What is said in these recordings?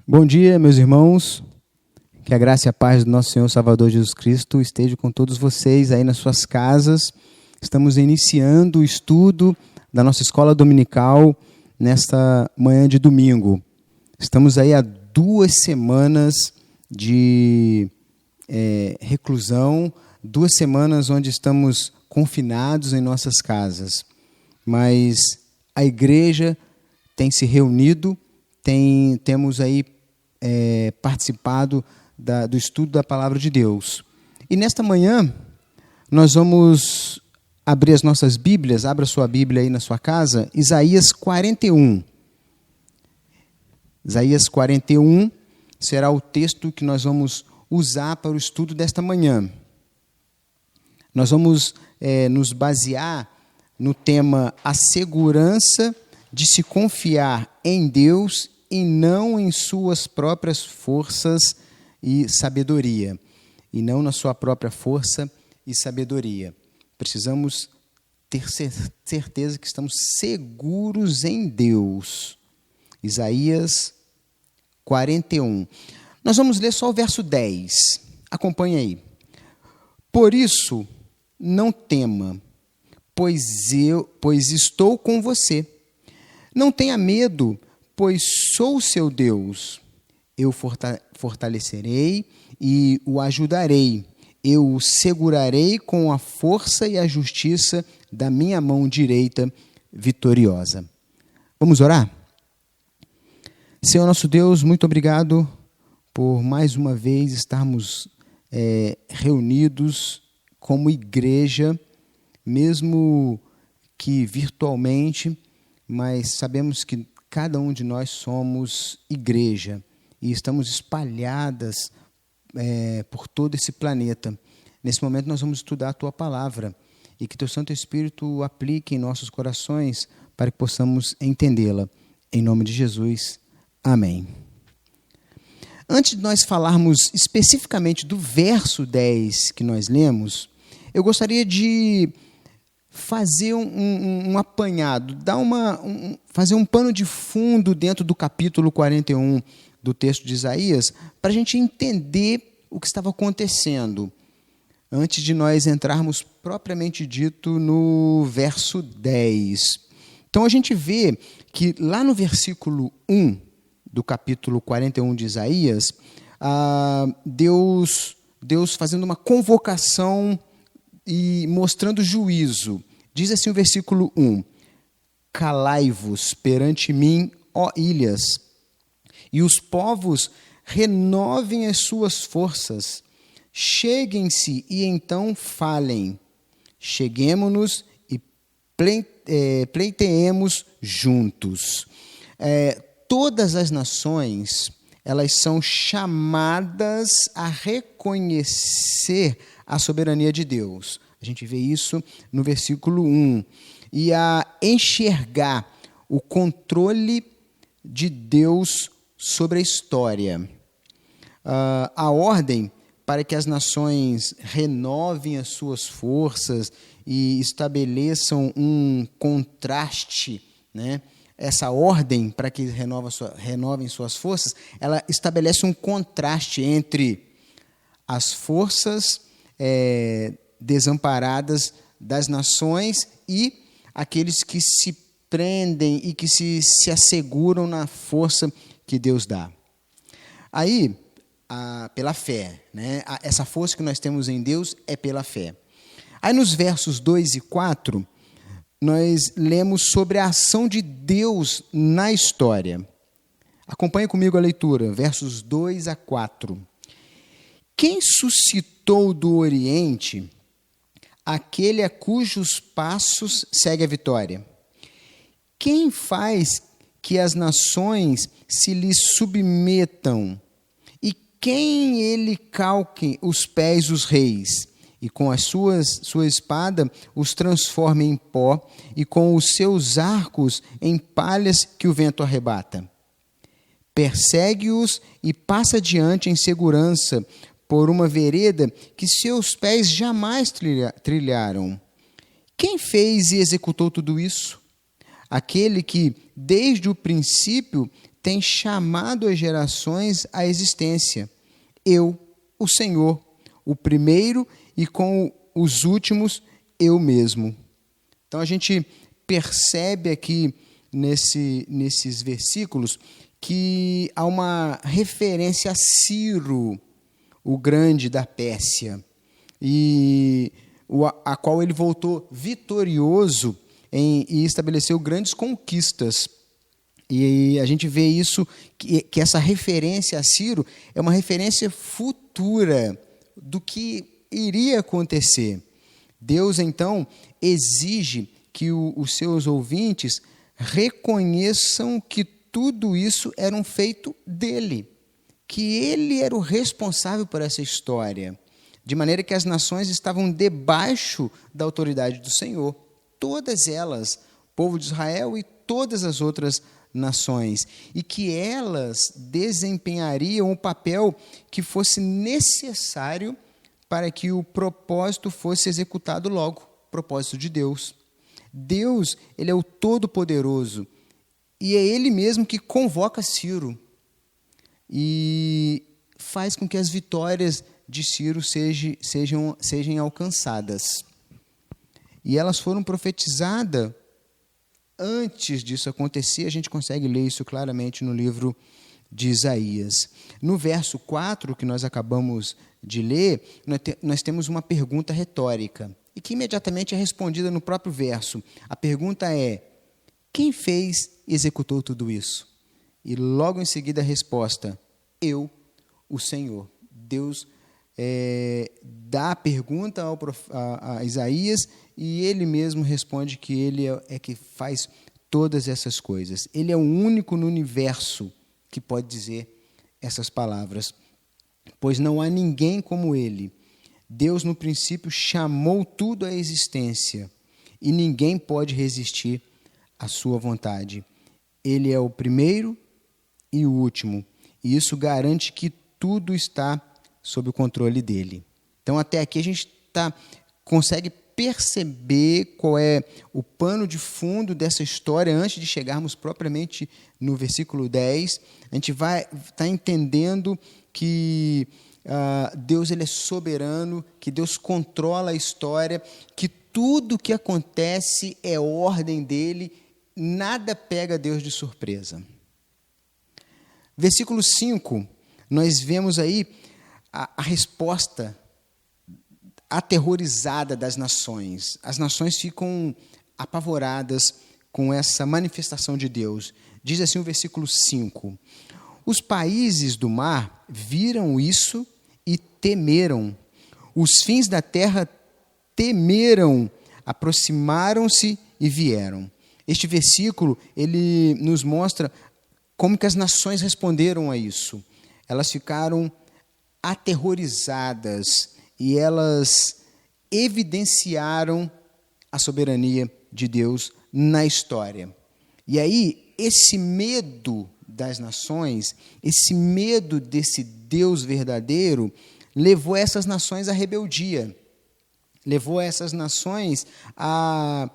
Bom dia, meus irmãos. Que a graça e a paz do nosso Senhor Salvador Jesus Cristo esteja com todos vocês aí nas suas casas. Estamos iniciando o estudo da nossa escola dominical nesta manhã de domingo. Estamos aí há 2 semanas de reclusão, 2 semanas onde estamos confinados em nossas casas. Mas a igreja tem se reunido, temos aí participado do estudo da Palavra de Deus. E nesta manhã, nós vamos abrir as nossas Bíblias, abra sua Bíblia aí na sua casa, Isaías 41. Isaías 41 será o texto que nós vamos usar para o estudo desta manhã. Nós vamos nos basear no tema A Segurança de se confiar em Deus e não em suas próprias forças e sabedoria. E não na sua própria força e sabedoria. Precisamos ter certeza que estamos seguros em Deus. Isaías 41. Nós vamos ler só o verso 10. Acompanhe aí. Por isso, não tema, pois estou com você. Não tenha medo, pois sou o seu Deus. Eu fortalecerei e o ajudarei. Eu o segurarei com a força e a justiça da minha mão direita vitoriosa. Vamos orar? Senhor nosso Deus, muito obrigado por mais uma vez estarmos reunidos como igreja, mesmo que virtualmente, mas sabemos que cada um de nós somos igreja e estamos espalhadas por todo esse planeta. Nesse momento nós vamos estudar a Tua Palavra e que Teu Santo Espírito aplique em nossos corações para que possamos entendê-la. Em nome de Jesus, amém. Antes de nós falarmos especificamente do verso 10 que nós lemos, eu gostaria de fazer um apanhado, fazer um pano de fundo dentro do capítulo 41 do texto de Isaías, para a gente entender o que estava acontecendo, antes de nós entrarmos propriamente dito no verso 10. Então a gente vê que lá no versículo 1 do capítulo 41 de Isaías, Deus fazendo uma convocação e mostrando juízo. Diz assim o versículo 1: Calai-vos perante mim, ó ilhas, e os povos renovem as suas forças. Cheguem-se e então falem. Cheguemo-nos e pleiteemos juntos. Todas as nações, elas são chamadas a reconhecer a soberania de Deus. A gente vê isso no versículo 1. E a enxergar o controle de Deus sobre a história. A ordem para que as nações renovem as suas forças e estabeleçam um contraste, né? Essa ordem para que renovem suas forças, ela estabelece um contraste entre as forças desamparadas das nações e aqueles que se prendem e que se asseguram na força que Deus dá. Aí, pela fé, né? Essa força que nós temos em Deus é pela fé. Aí nos versos 2 e 4, nós lemos sobre a ação de Deus na história. Acompanhe comigo a leitura, versos 2 a 4. Quem suscitou do Oriente aquele a cujos passos segue a vitória? Quem faz que as nações se lhe submetam? E quem ele calque os pés dos reis? E com a sua espada os transforma em pó, e com os seus arcos em palhas que o vento arrebata. Persegue-os e passa adiante em segurança, por uma vereda que seus pés jamais trilharam. Quem fez e executou tudo isso? Aquele que, desde o princípio, tem chamado as gerações à existência. Eu, o Senhor, o primeiro, e com os últimos, eu mesmo. Então, a gente percebe aqui, nesses versículos, que há uma referência a Ciro, o grande da Pérsia, e a qual ele voltou vitorioso e estabeleceu grandes conquistas. E a gente vê isso, que essa referência a Ciro é uma referência futura do que iria acontecer. Deus, então, exige que os seus ouvintes reconheçam que tudo isso era um feito dele, que ele era o responsável por essa história, de maneira que as nações estavam debaixo da autoridade do Senhor, todas elas, o povo de Israel e todas as outras nações, e que elas desempenhariam o papel que fosse necessário para que o propósito fosse executado logo, o propósito de Deus. Deus, ele é o Todo-Poderoso, e é Ele mesmo que convoca Ciro e faz com que as vitórias de Ciro sejam alcançadas. E elas foram profetizadas antes disso acontecer. A gente consegue ler isso claramente no livro de Isaías. No verso 4, que nós acabamos de ler, nós temos uma pergunta retórica, e que imediatamente é respondida no próprio verso. A pergunta é: quem fez e executou tudo isso? E logo em seguida a resposta: eu, o Senhor. Deus dá a pergunta a Isaías, e ele mesmo responde que ele é que faz todas essas coisas. Ele é o único no universo que pode dizer essas palavras, pois não há ninguém como ele. Deus, no princípio, chamou tudo à existência, e ninguém pode resistir à sua vontade. Ele é o primeiro e o último, e isso garante que tudo está sob o controle dele. Então, até aqui a gente consegue perceber qual é o pano de fundo dessa história antes de chegarmos propriamente no versículo 10. A gente vai estar entendendo que Deus, ele é soberano, que Deus controla a história, que tudo que acontece é ordem dele, nada pega Deus de surpresa. Versículo 5, nós vemos aí a resposta aterrorizada das nações. As nações ficam apavoradas com essa manifestação de Deus. Diz assim o versículo 5: os países do mar viram isso e temeram. Os fins da terra temeram, aproximaram-se e vieram. Este versículo, ele nos mostra como que as nações responderam a isso. Elas ficaram aterrorizadas e elas evidenciaram a soberania de Deus na história. E aí, esse medo das nações, esse medo desse Deus verdadeiro, levou essas nações à rebeldia, levou essas nações a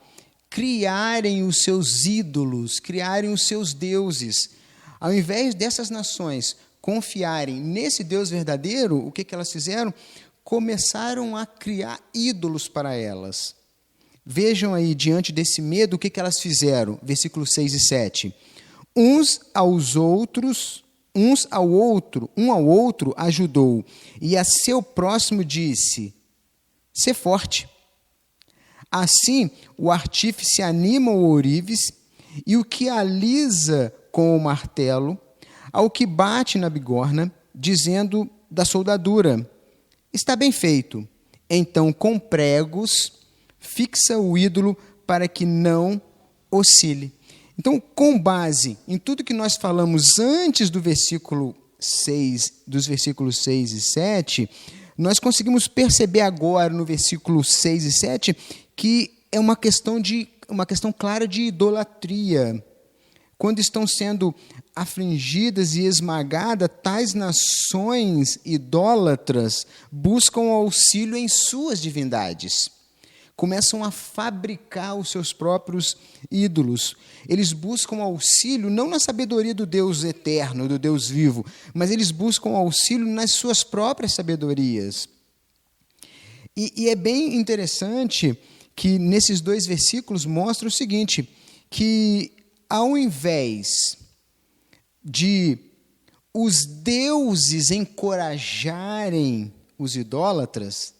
criarem os seus ídolos, criarem os seus deuses. Ao invés dessas nações confiarem nesse Deus verdadeiro, o que elas fizeram? Começaram a criar ídolos para elas. Vejam aí, diante desse medo, o que elas fizeram? Versículos 6 e 7. Um ao outro ajudou, e a seu próximo disse: sê forte. Assim, o artífice anima o ourives, e o que alisa com o martelo, ao que bate na bigorna, dizendo da soldadura: está bem feito. Então, com pregos, fixa o ídolo para que não oscile. Então, com base em tudo que nós falamos antes do versículo 6, dos versículos 6 e 7, nós conseguimos perceber agora no versículo 6 e 7 que é uma questão clara de idolatria. Quando estão sendo afligidas e esmagadas, tais nações idólatras buscam auxílio em suas divindades. começam a fabricar os seus próprios ídolos. Eles buscam auxílio não na sabedoria do Deus eterno, do Deus vivo, mas eles buscam auxílio nas suas próprias sabedorias. E é bem interessante que nesses 2 versículos mostra o seguinte, que ao invés de os deuses encorajarem os idólatras,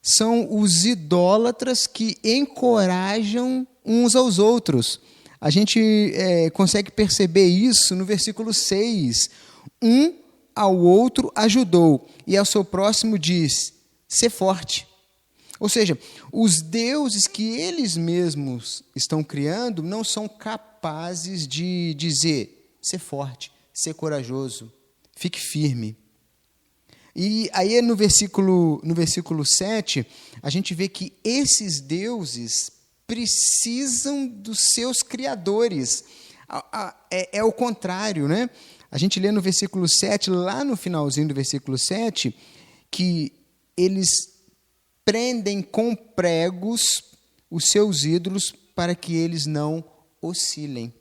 são os idólatras que encorajam uns aos outros. A gente consegue perceber isso no versículo 6. Um ao outro ajudou, e ao seu próximo diz, sê forte. Ou seja, os deuses que eles mesmos estão criando não são capazes de dizer, sê forte, sê corajoso, fique firme. E aí no versículo 7, a gente vê que esses deuses precisam dos seus criadores. É o contrário, né? A gente lê no versículo 7, lá no finalzinho do versículo 7, que eles prendem com pregos os seus ídolos para que eles não oscilem.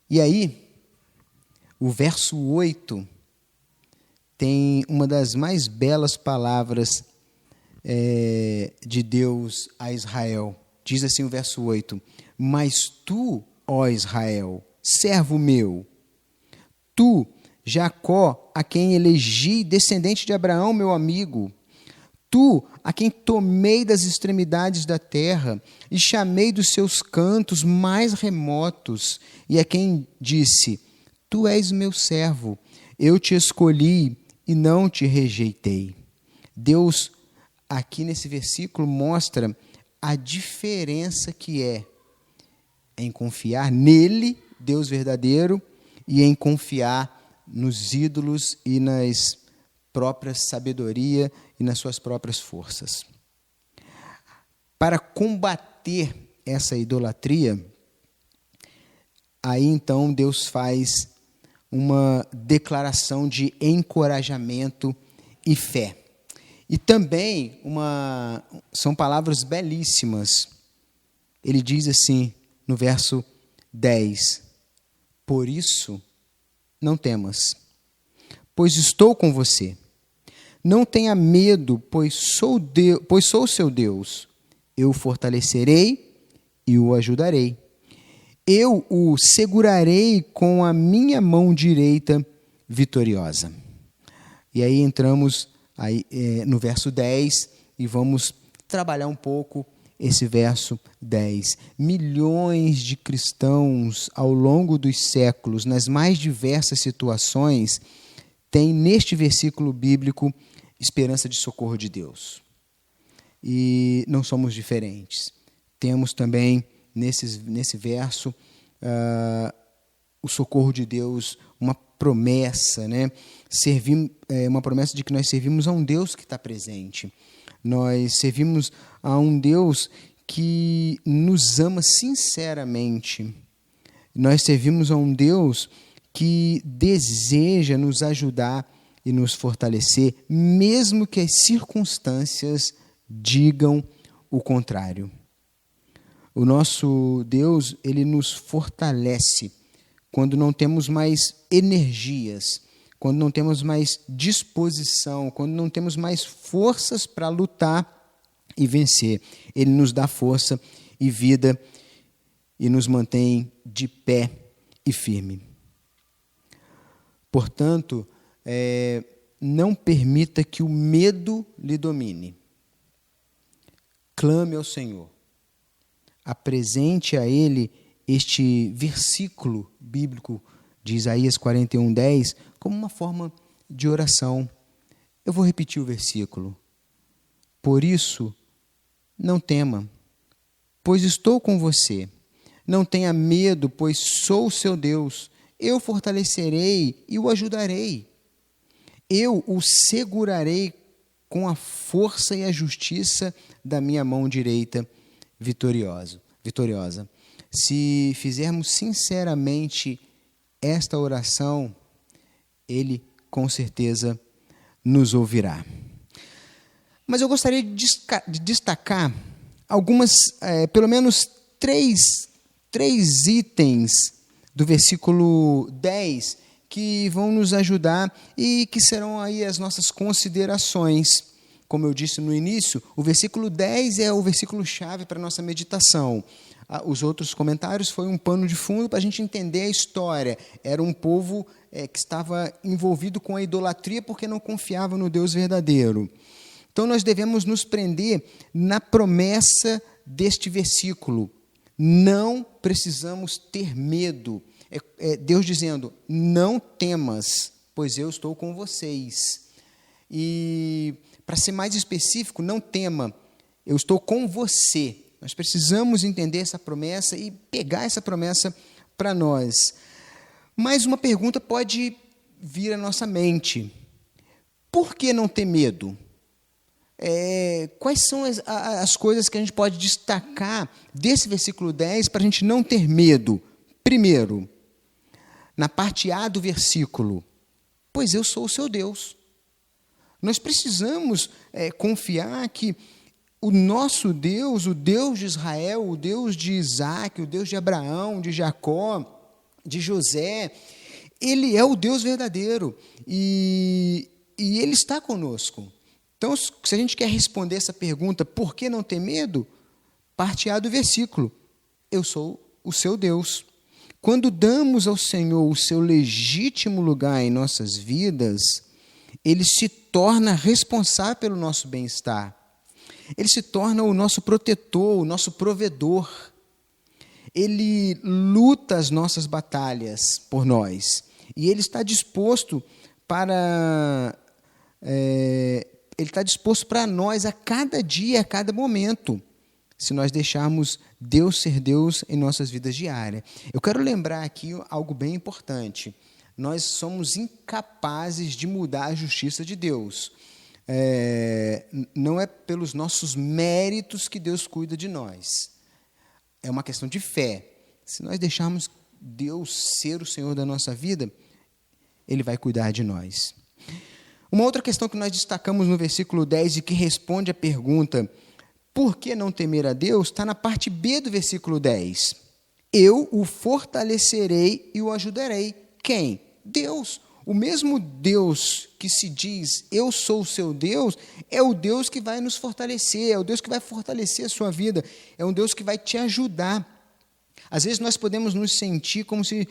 E aí, o verso 8 tem uma das mais belas palavras de Deus a Israel. Diz assim o verso 8, mas tu, ó Israel, servo meu, tu, Jacó, a quem elegi, descendente de Abraão, meu amigo, tu, a quem tomei das extremidades da terra e chamei dos seus cantos mais remotos, e a quem disse, tu és meu servo, eu te escolhi e não te rejeitei. Deus, aqui nesse versículo, mostra a diferença que é em confiar nele, Deus verdadeiro, e em confiar nos ídolos e nas próprias sabedoria e nas suas próprias forças. Para combater essa idolatria, aí então Deus faz uma declaração de encorajamento e fé. E também são palavras belíssimas. Ele diz assim, no verso 10, por isso não temas, pois estou com você. Não tenha medo, pois sou seu Deus. Eu o fortalecerei e o ajudarei. Eu o segurarei com a minha mão direita vitoriosa. E aí entramos no verso 10 e vamos trabalhar um pouco esse verso 10. Milhões de cristãos ao longo dos séculos, nas mais diversas situações, têm neste versículo bíblico esperança de socorro de Deus. E não somos diferentes. Temos também, nesse verso, o socorro de Deus, uma promessa, né? Uma promessa de que nós servimos a um Deus que está presente. Nós servimos a um Deus que nos ama sinceramente. Nós servimos a um Deus que deseja nos ajudar e nos fortalecer, mesmo que as circunstâncias digam o contrário. O nosso Deus, ele nos fortalece quando não temos mais energias, quando não temos mais disposição, quando não temos mais forças para lutar e vencer. Ele nos dá força e vida e nos mantém de pé e firme. Portanto, não permita que o medo lhe domine. Clame ao Senhor. Apresente a Ele este versículo bíblico de Isaías 41:10 como uma forma de oração. Eu vou repetir o versículo. Por isso, não tema, pois estou com você. Não tenha medo, pois sou o seu Deus. Eu fortalecerei e o ajudarei. Eu o segurarei com a força e a justiça da minha mão direita vitoriosa. Se fizermos sinceramente esta oração, Ele com certeza nos ouvirá. Mas eu gostaria de destacar pelo menos três itens do versículo 10 que vão nos ajudar e que serão aí as nossas considerações. Como eu disse no início, o versículo 10 é o versículo-chave para a nossa meditação. Os outros comentários foi um pano de fundo para a gente entender a história. Era um povo que estava envolvido com a idolatria porque não confiava no Deus verdadeiro. Então, nós devemos nos prender na promessa deste versículo. Não precisamos ter medo. Deus dizendo, não temas, pois eu estou com vocês. E, para ser mais específico, não tema, eu estou com você. Nós precisamos entender essa promessa e pegar essa promessa para nós. Mas uma pergunta pode vir à nossa mente. Por que não ter medo? Quais são as coisas que a gente pode destacar desse versículo 10 para a gente não ter medo? Primeiro, na parte A do versículo, pois eu sou o seu Deus. Nós precisamos confiar que o nosso Deus, o Deus de Israel, o Deus de Isaac, o Deus de Abraão, de Jacó, de José, Ele é o Deus verdadeiro e Ele está conosco. Então, se a gente quer responder essa pergunta, por que não ter medo? Parte A do versículo, eu sou o seu Deus. Quando damos ao Senhor o seu legítimo lugar em nossas vidas, Ele se torna responsável pelo nosso bem-estar. Ele se torna o nosso protetor, o nosso provedor. Ele luta as nossas batalhas por nós. E Ele está disposto para nós a cada dia, a cada momento, se nós deixarmos Deus ser Deus em nossas vidas diárias. Eu quero lembrar aqui algo bem importante. Nós somos incapazes de mudar a justiça de Deus. Não é pelos nossos méritos que Deus cuida de nós. É uma questão de fé. Se nós deixarmos Deus ser o Senhor da nossa vida, Ele vai cuidar de nós. Uma outra questão que nós destacamos no versículo 10 e que responde à pergunta por que não temer a Deus, está na parte B do versículo 10. Eu o fortalecerei e o ajudarei. Quem? Deus. O mesmo Deus que se diz, eu sou o seu Deus, é o Deus que vai nos fortalecer, é o Deus que vai fortalecer a sua vida, é um Deus que vai te ajudar. Às vezes nós podemos nos sentir como se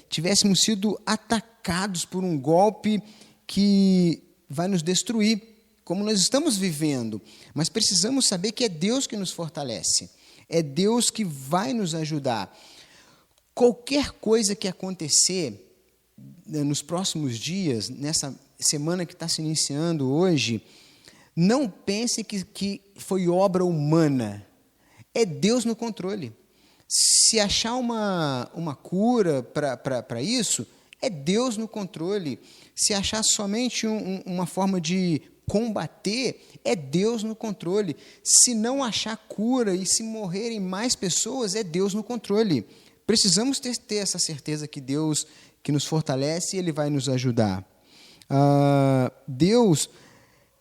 tivéssemos sido atacados por um golpe que vai nos destruir, como nós estamos vivendo. Mas precisamos saber que é Deus que nos fortalece, é Deus que vai nos ajudar. Qualquer coisa que acontecer nos próximos dias, nessa semana que está se iniciando hoje, não pense que foi obra humana. É Deus no controle. Se achar uma cura para isso, é Deus no controle. Se achar somente uma forma de combater, é Deus no controle. Se não achar cura e se morrerem mais pessoas, é Deus no controle. Precisamos ter essa certeza que Deus que nos fortalece, Ele vai nos ajudar. Deus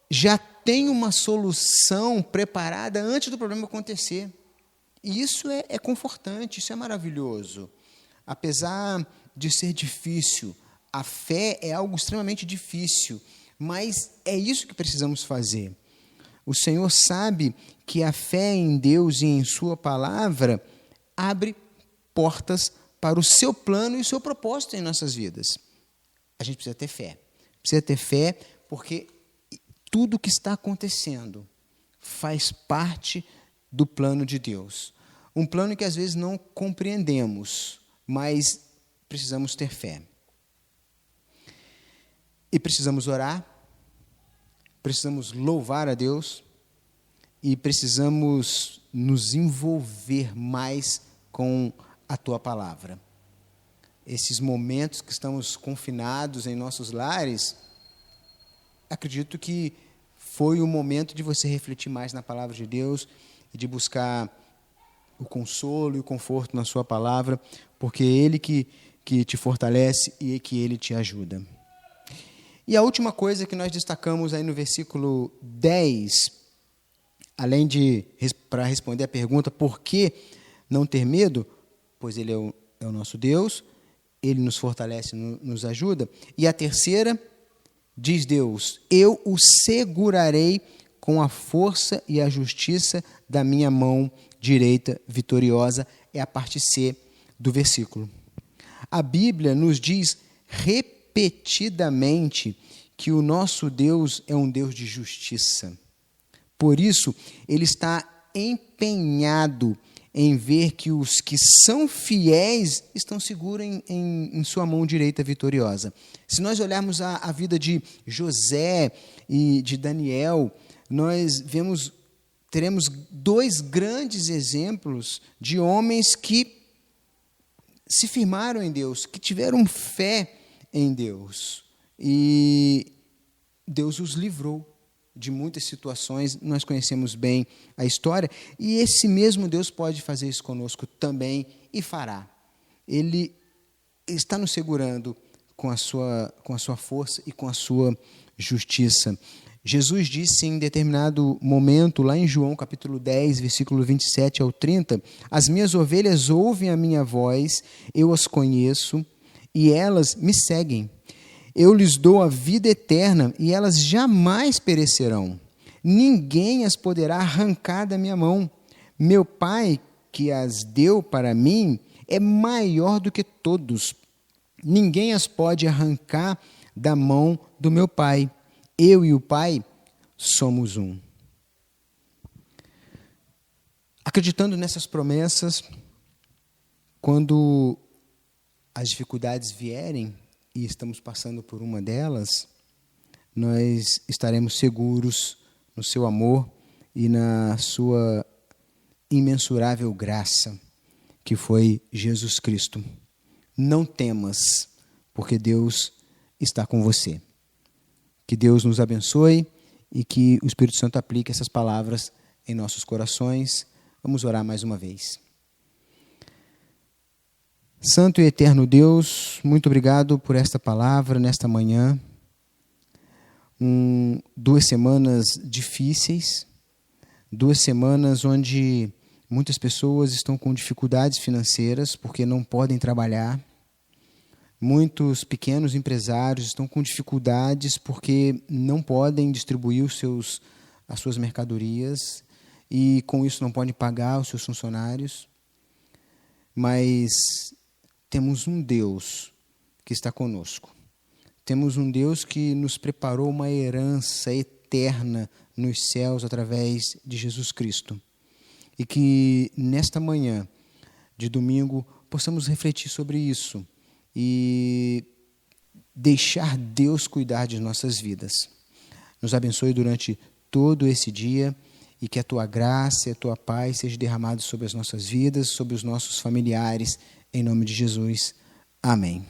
já tem uma solução preparada antes do problema acontecer. E isso é confortante, isso é maravilhoso. Apesar de ser difícil, a fé é algo extremamente difícil, mas é isso que precisamos fazer. O Senhor sabe que a fé em Deus e em Sua palavra abre portas para o seu plano e o seu propósito em nossas vidas. A gente precisa ter fé. Precisa ter fé porque tudo o que está acontecendo faz parte do plano de Deus. Um plano que às vezes não compreendemos, mas precisamos ter fé. E precisamos orar, precisamos louvar a Deus e precisamos nos envolver mais com a Tua palavra. Esses momentos que estamos confinados em nossos lares, acredito que foi o momento de você refletir mais na palavra de Deus e de buscar o consolo e o conforto na sua palavra, porque é Ele que te fortalece e que Ele te ajuda. E a última coisa que nós destacamos aí no versículo 10, além de, para responder a pergunta, por que não ter medo? Pois Ele é o nosso Deus, Ele nos fortalece, nos ajuda. E a terceira, diz Deus, eu o segurarei com a força e a justiça da minha mão direita vitoriosa, é a parte C do versículo. A Bíblia nos diz repetidamente que o nosso Deus é um Deus de justiça. Por isso, Ele está empenhado em ver que os que são fiéis estão seguros em sua mão direita vitoriosa. Se nós olharmos a vida de José e de Daniel, nós teremos dois grandes exemplos de homens que se firmaram em Deus, que tiveram fé em Deus. E Deus os livrou de muitas situações, nós conhecemos bem a história, e esse mesmo Deus pode fazer isso conosco também, e fará. Ele está nos segurando com a sua força e com a sua justiça. Jesus disse em determinado momento, lá em João capítulo 10, versículo 27 ao 30, as minhas ovelhas ouvem a minha voz, eu as conheço, e elas me seguem. Eu lhes dou a vida eterna e elas jamais perecerão. Ninguém as poderá arrancar da minha mão. Meu Pai, que as deu para mim, é maior do que todos. Ninguém as pode arrancar da mão do meu Pai. Eu e o Pai somos um. Acreditando nessas promessas, quando as dificuldades vierem, e estamos passando por uma delas, nós estaremos seguros no seu amor e na sua imensurável graça, que foi Jesus Cristo. Não temas, porque Deus está com você. Que Deus nos abençoe e que o Espírito Santo aplique essas palavras em nossos corações. Vamos orar mais uma vez. Santo e eterno Deus, muito obrigado por esta palavra nesta manhã. 2 semanas difíceis, 2 semanas onde muitas pessoas estão com dificuldades financeiras porque não podem trabalhar. Muitos pequenos empresários estão com dificuldades porque não podem distribuir as suas mercadorias e com isso não podem pagar os seus funcionários. Mas temos um Deus que está conosco. Temos um Deus que nos preparou uma herança eterna nos céus através de Jesus Cristo. E que nesta manhã de domingo possamos refletir sobre isso e deixar Deus cuidar de nossas vidas. Nos abençoe durante todo esse dia e que a Tua graça e a Tua paz seja derramada sobre as nossas vidas, sobre os nossos familiares, em nome de Jesus. Amém.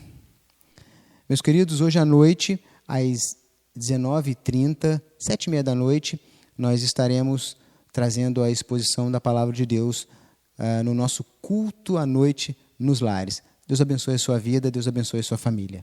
Meus queridos, hoje à noite, às 19h30, 7h30 da noite, nós estaremos trazendo a exposição da Palavra de Deus no nosso culto à noite nos lares. Deus abençoe a sua vida, Deus abençoe a sua família.